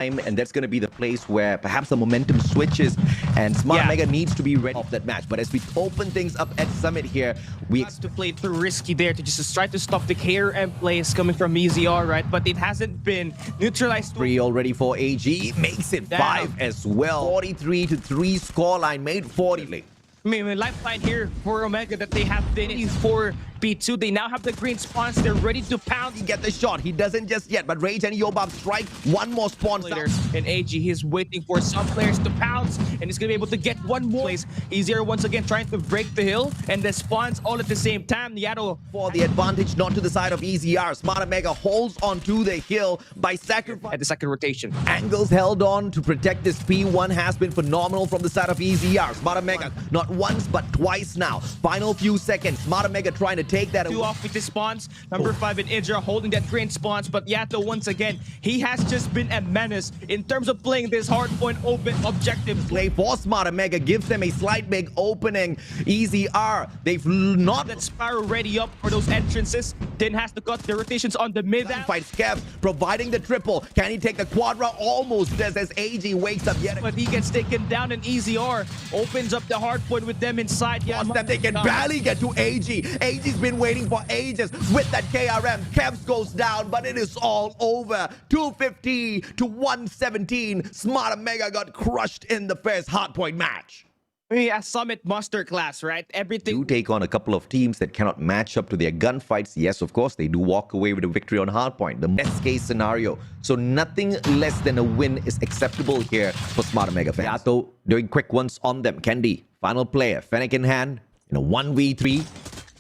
and that's going to be the place where perhaps the momentum switches and Smart Omega needs to be ready of that match. But as we open things up at Summit here, we have to play too risky there to just try to stop the KRM plays coming from EZR, right? But it hasn't been neutralized. 3 already for AG, makes it 5 as well. 43 to 3 scoreline, made 40. I mean, lifeline here for Omega that they have been for B2. They now have the green spawns. They're ready to pound. He get the shot. He doesn't just yet, but Rage and Yobab strike. One more spawn later. And AG, he's waiting for some players to pounce, and he's gonna be able to get one more place. EZR once again trying to break the hill, and the spawns all at the same time. Yato for the advantage, not to the side of EZR. Smart Omega holds onto the hill by sacrifice at the second rotation. Angles held on to protect this P1 has been phenomenal from the side of EZR. Smart Omega not once but twice now. Final few seconds. Smart Omega trying to take that away. Off with the spawns. Number 5 in Idra holding that green spawns, but Yato once again, he has just been a menace in terms of playing this hardpoint open objective. Play for Smart Omega gives them a slight big opening. EZR, they've not that Sparrow ready up for those entrances. Then has to cut the rotations on the mid. Fights Kev, providing the triple. Can he take the quadra? Almost does as AG wakes up yet. But he gets taken down, and EZR opens up the hardpoint with them inside. Yeah, they can barely get to AG. AG's been waiting for ages with that KRM. Kevs goes down, but it is all over. 250 to 117. Smart Omega got crushed in the first hardpoint match. Yeah, Summit Masterclass, right? Everything. Do take on a couple of teams that cannot match up to their gunfights. Yes, of course, they do walk away with a victory on hardpoint. The best case scenario. So nothing less than a win is acceptable here for Smart Omega fans. Yato doing quick ones on them. Kendi, final player, Fennec in hand, in a 1v3.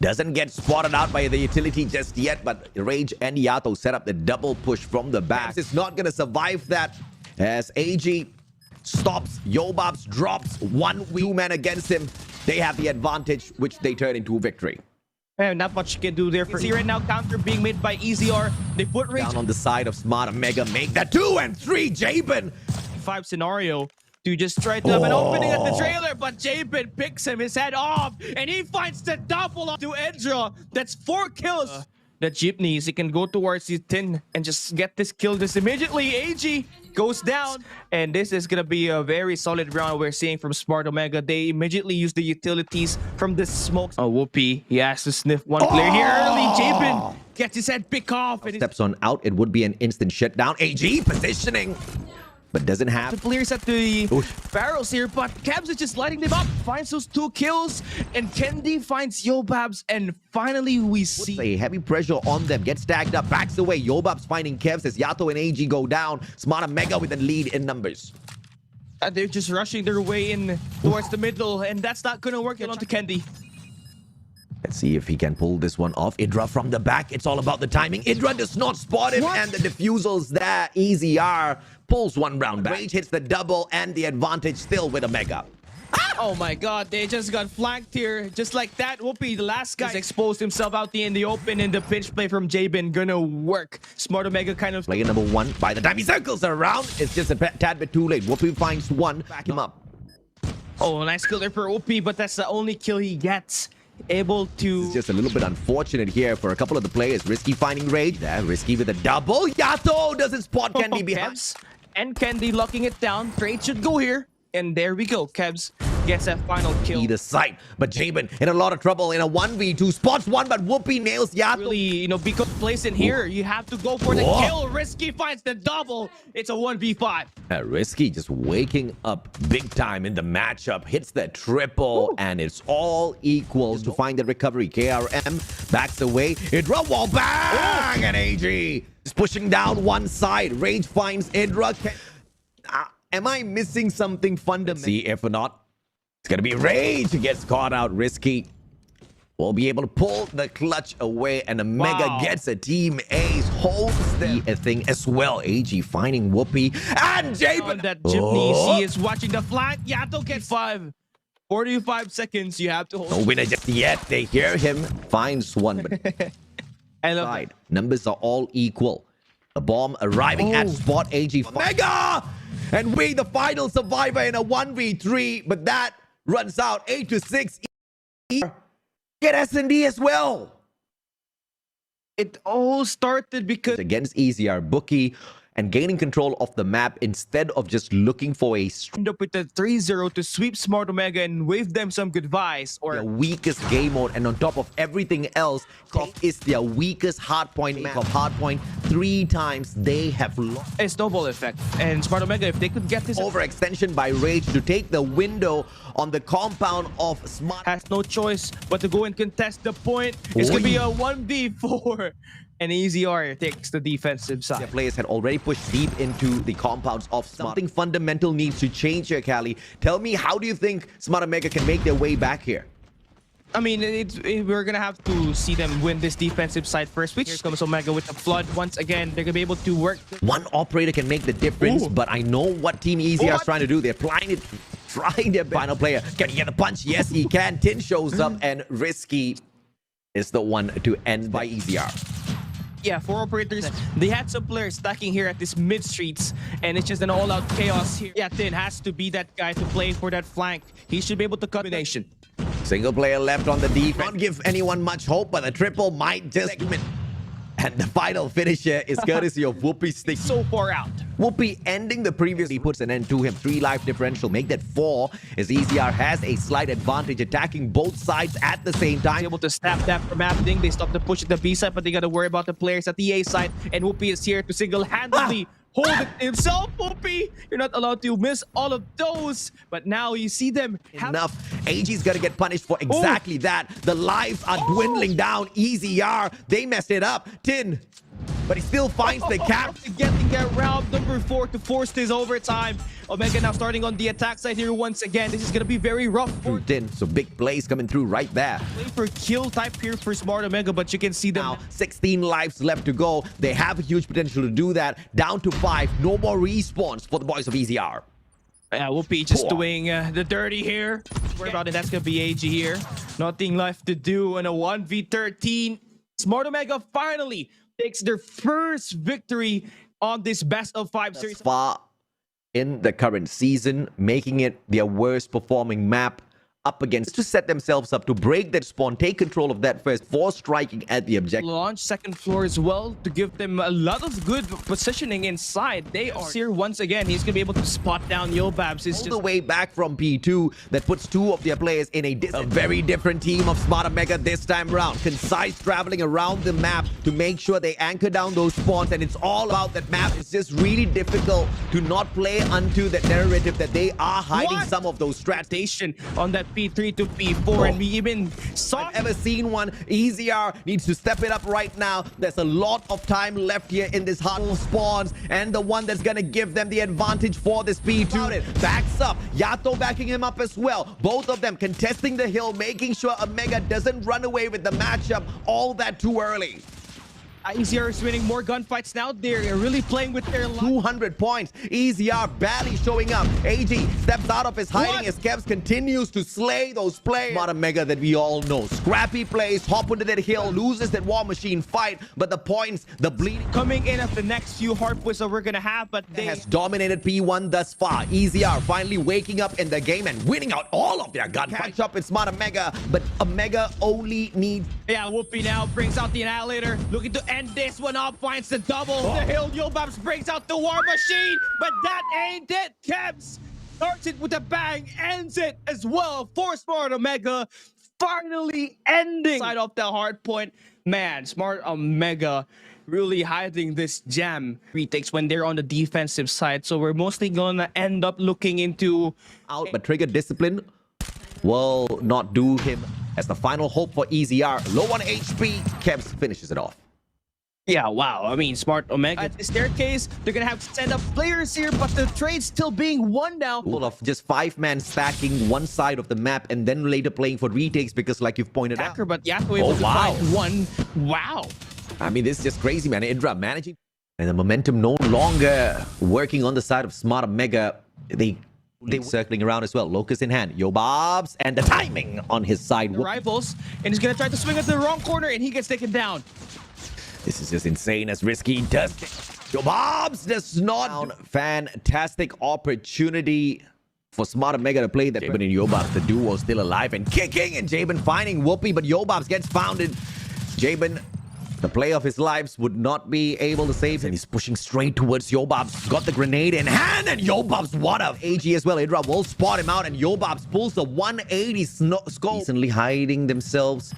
Doesn't get spotted out by the utility just yet, but Rage and Yato set up the double push from the back. It's not going to survive that as AG stops, Yobabs drops 1v2 man against him. They have the advantage, which they turn into a victory. Man, not much you can do there. For see right now, counter being made by EZR. They put Rage down on the side of Smart Omega, make that 2 and 3. Jabin 5 scenario to just try to have an opening at the trailer, but Jabin picks him his head off, and he finds the double to Edra. That's 4 kills. The jeepneys, he can go towards his 10 and just get this kill just immediately. AG goes down, and this is gonna be a very solid round we're seeing from Smart Omega. They immediately use the utilities from the smoke. Oh, Whoopi, he has to sniff one player here early. Jabin gets his head pick off, and steps on out. It would be an instant shutdown. AG positioning, but doesn't have the players at the barrels here, but Cabs is just lighting them up, finds those 2 kills, and Kendi finds Yobabs, and finally we see a heavy pressure on them, gets tagged up, backs away. Yobabs finding Kevs as Yato and AG go down. Smart Omega with the lead in numbers. They're just rushing their way in towards the middle, and that's not gonna work on to Kendi. Let's see if he can pull this one off. Idra from the back. It's all about the timing. Idra does not spot him, and the diffusal's there. EZR pulls one round back. Rage hits the double, and the advantage still with Omega. Oh my god, they just got flanked here. Just like that, Whoopi, the last guy, exposed himself out in the open, and the pinch play from Jabin gonna work. Smart Omega kind of... Player number 1, by the time he circles around, it's just a tad bit too late. Whoopi finds one, back him up. Oh, nice kill there for Whoopi, but that's the only kill he gets. Able to... It's just a little bit unfortunate here for a couple of the players. Risky finding Rage. There, Risky with a double. Yato doesn't spot Kendi behind. Kevs and Kendi locking it down. Rage should go here. And there we go. Kevs gets that final kill. Either side. But Jabin in a lot of trouble in a 1v2. Spots one, but Whoopi nails Yato. Really, because place in here, you have to go for the kill. Risky finds the double. It's a 1v5. Risky just waking up big time in the matchup. Hits the triple, and it's all equal to find the recovery. KRM backs away. Idra wall bang, and AG is pushing down one side. Rage finds Idra. Am I missing something fundamental? See, if not, it's going to be Rage who gets caught out. Risky will be able to pull the clutch away, and Omega gets a team ace, holds the thing as well. AG finding Whoopi, and Jabin. That jeepney, he is watching the flank. Yato gets 45 seconds. You have to hold. No winner just yet. They hear him, finds one, but side numbers are all equal. A bomb arriving at spot. AG Omega, and we the final survivor in a 1v3, but that runs out 8 to 6. Get S&D as well. It all started because against EZR Booky, and gaining control of the map instead of just looking for a End up with a 3-0 to sweep Smart Omega and wave them some goodbyes. their Or weakest game mode, and on top of everything else, is their weakest hardpoint map of hardpoint. 3 times they have lost. a snowball effect. And Smart Omega, if they could get this Overextension by Rage to take the window on the compound of Smart. has no choice but to go and contest the point. It's gonna be a 1v4. And EZR takes the defensive Their side. players had already pushed deep into the compounds of Smart. Something fundamental needs to change here, Callie. Tell me, how do you think Smart Omega can make their way back here? I mean, we're gonna have to see them win this defensive side first. Here comes Omega with the flood. Once again, they're gonna be able to work. One operator can make the difference, Ooh. but I know what Team EZR is What? trying to do. They're trying their best. Final player. Can he get the punch? Yes, he can. Tin shows up, and Risky is the one to end by EZR. Yeah, 4 operators. They had some players stacking here at this mid streets, and it's just an all-out chaos here. Yeah, Tin has to be that guy to play for that flank. He should be able to combination. Single player left on the defense. Don't give anyone much hope, but the triple might just... And the final finisher is courtesy of Whoopi Stick. So far out. Whoopi ending the previous. He puts an end to him. 3 life differential. Make that 4 as EZR has a slight advantage attacking both sides at the same time. Able to snap that from happening. They stop the push at the B side, but they got to worry about the players at the A side. And Whoopi is here to single-handedly hold it himself. Whoopi, you're not allowed to miss all of those. But now you see them have Enough. AG's gonna get punished for exactly that. The lives are dwindling down. EZR, they messed it up. Tin, but he still finds the cap. Getting that round number 4 to force this overtime. Omega now starting on the attack side here once again. This is going to be very rough for Tin, so big plays coming through right there. play for kill type here for Smart Omega, but you can see them Now, 16 lives left to go. They have a huge potential to do that. Down to 5. No more respawns for the boys of EZR. Whoopi just Poor. doing the dirty here. Worry about it. That's going to be AG here. Nothing left to do in a 1v13. Smart Omega finally takes their first victory on this best of 5 series. Far in the current season, making it their worst performing map up against to set themselves up to break that spawn, take control of that first, for striking at the objective. Launch second floor as well to give them a lot of good positioning inside. They are here once again. He's gonna be able to spot down Yobabs. It's All just the way back from P2 that puts 2 of their players in a very different team of Smart Omega this time around. Concise traveling around the map to make sure they anchor down those spawns, and it's all about that map. It's just really difficult to not play unto the narrative that they are hiding some of those strats. station on that P3 to P4, and we even saw I've ever seen one. EZR needs to step it up right now. There's a lot of time left here in this hard spawns, and the one that's gonna give them the advantage for this P2 backs up. Yato backing him up as well. Both of them contesting the hill, making sure Omega doesn't run away with the matchup all that too early. EZR is winning more gunfights now. They're really playing with their life. 200 points. EZR barely showing up. AG steps out of his hiding as Kevs continues to slay those players. Smart Omega that we all know. Scrappy plays, hop onto that hill, loses that war machine fight, but the points, the bleeding Coming in at the next few hardpoints that we're gonna have, but they has dominated P1 thus far. EZR finally waking up in the game and winning out all of their gunfights. Catch up with Smart Omega, but Omega only needs... Yeah, Whoopi now brings out the Annihilator, looking to end this one up, finds the double. The hill, Yobabs brings out the war machine, but that ain't it. Kebs starts it with a bang, ends it as well for Smart Omega, finally ending side of the hard point. Man, Smart Omega really hiding this jam retakes when they're on the defensive side, so we're mostly gonna end up looking into out, but Trigger Discipline will not do him as the final hope for EZR. Low on HP, Kebs finishes it off. yeah, wow. I mean, Smart Omega at the staircase, they're gonna have to send up players here, but the trade's still being won now. Full of just 5-man stacking one side of the map and then later playing for retakes because, like you've pointed out, But Yato able to find one. Wow. I mean, this is just crazy, man. Indra managing, and the momentum no longer working on the side of Smart Omega. They circling around as well. Locust in hand. Yobabs, and the timing on his side. Rivals, and he's gonna try to swing at the wrong corner, and he gets taken down. This is just insane as Risky does. Yobabs does not. Fantastic opportunity for Smart Omega to play that. Jabin and Yobabs, the duo still alive and kicking, and Jabin finding Whoopi, but Yobabs gets founded. Jabin The play of his lives would not be able to save him. And he's pushing straight towards Yobabs. Got the grenade in hand, and Yobabs, what a AG as well. Idra will spot him out, and Yobabs pulls the 180 scope. Recently hiding themselves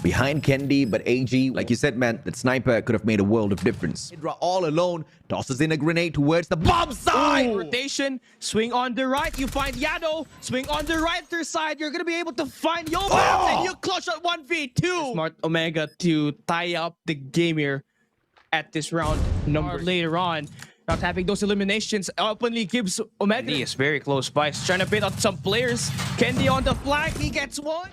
behind Kendi, but AG, like you said, man, that sniper could have made a world of difference. Idra all alone tosses in a grenade towards the bomb side. Rotation, swing on the right, you find Yado. Swing on the right side, you're gonna be able to find Yobabs, and you clutch at 1v2. Smart Omega to tie up the game here at this round number. Later on, not having those eliminations openly gives Omega. He is very close by. He's trying to bait on some players. Kendi on the flank, he gets one.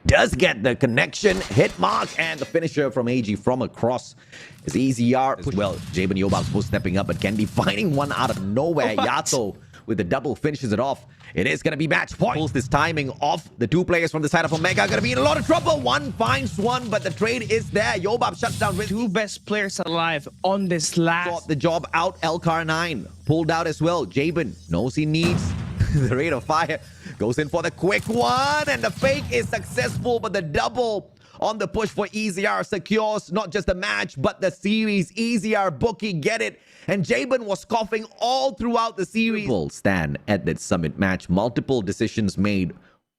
Does get the connection, hit mark, and the finisher from AG from across is EZR as well. Jaben Yobabs both stepping up, but Kendi finding one out of nowhere. Yato with the double finishes it off. It is going to be match point. Pulls this timing off. The two players from the side of Omega are going to be in a lot of trouble. One finds one, but the trade is there. Yobab shuts down with two best players alive on this last. Got the job out. Elcar9 pulled out as well. Jaben knows he needs the rate of fire. Goes in for the quick one, and the fake is successful, but the double on the push for EZR secures not just the match, but the series. EZR Booky get it, and Jaben was coughing all throughout the series. Stand at that summit match. Multiple decisions made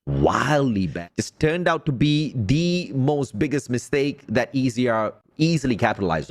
wildly bad. This turned out to be the most biggest mistake that EZR easily capitalized on.